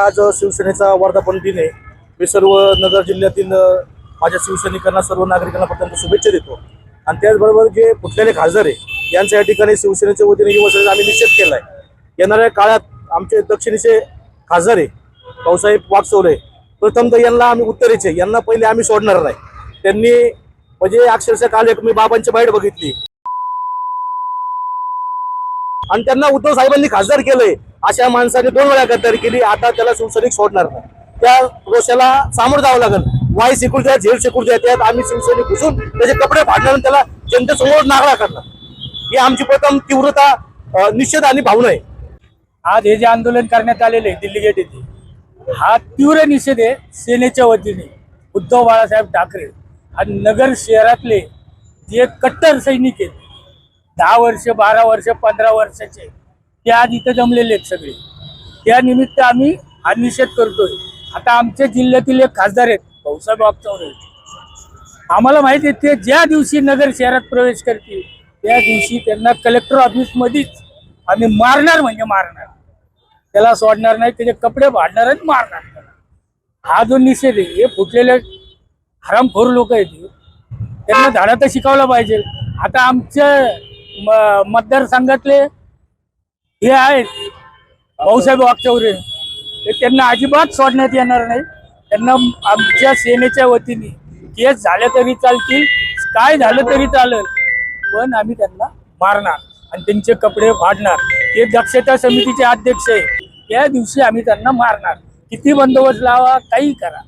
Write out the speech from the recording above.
आज शिवसेनेचा वर्धापन दिन आहे। मी सर्व नगर जिल्ह्यातील माझ्या शिवसैनिकांना सर्व नागरिकांना प्रथम शुभेच्छा देतो आणि त्याचबरोबर जे फुटलेले खासदार आहे यांच्या या ठिकाणी शिवसेनेच्या वतीने युवसेनेचा आम्ही निषेध केला आहे। येणाऱ्या काळात आमचे दक्षिणेचे खासदार आहे भाऊसाहेब वागचौरे, प्रथमतः यांना आम्ही उत्तरेचे यांना पहिले आम्ही सोडणार नाही। त्यांनी म्हणजे अक्षरशः काल एक मी बाबांची बाईट बघितली आणि त्यांना उद्धव साहेबांनी खासदार केलंय, अशा माणसाने 2 वेळा गद्दारी केली। आता त्याला शिवसैनिक सोडणार नाही, त्या रोषाला सामोरं जावं लागेल। वाय सिक्युरिटी झेल सिक्युरिटी त्यात आम्ही शिवसैनिक घुसून त्याचे कपडे फाडणार आणि त्याला जनतेसमोर नागरा करणार, ही आमची प्रथम तीव्रता निषेध आणि भावना आहे। आज हे जे आंदोलन करण्यात आलेले आहे दिल्ली गेट येथे, हा तीव्र निषेध आहे सेनेच्या वतीने उद्धव बाळासाहेब ठाकरे आणि नगर शहरातले जे कट्टर सैनिक आहेत 10 वर्ष 12 वर्ष 15 वर्षाचे ते आज इथे जमलेले आहेत सगळे। त्या निमित्त आम्ही हा निषेध करतोय। आता आमच्या जिल्ह्यातील एक खासदार आहेत भाऊसाहेब वागचौरे, आम्हाला माहिती आहे ते ज्या दिवशी नगर शहरात प्रवेश करतील त्या दिवशी त्यांना कलेक्टर ऑफिस मध्येच आम्ही मारणार म्हणजे मारणार, त्याला सोडणार नाही, त्याचे कपडे फाडणार आणि मारणार त्याला। हा जो निषेध आहे हे फुटलेले हरामखोर लोक आहेत, त्यांना धडा तर शिकवला पाहिजे। आता आमच्या मतदारसंघातले हे आहेत भाऊसाहेब वागचौरे, त्यांना अजिबात सोडण्यात येणार नाही। त्यांना आमच्या सेनेच्या वतीने केस झाले तरी चालतील, काय झालं तरी चालेल, पण आम्ही त्यांना मारणार आणि त्यांचे कपडे फाडणार। ते दक्षता समितीचे अध्यक्ष आहे, त्या दिवशी आम्ही त्यांना मारणार। किती बंदोबस्त लावा, काही करा।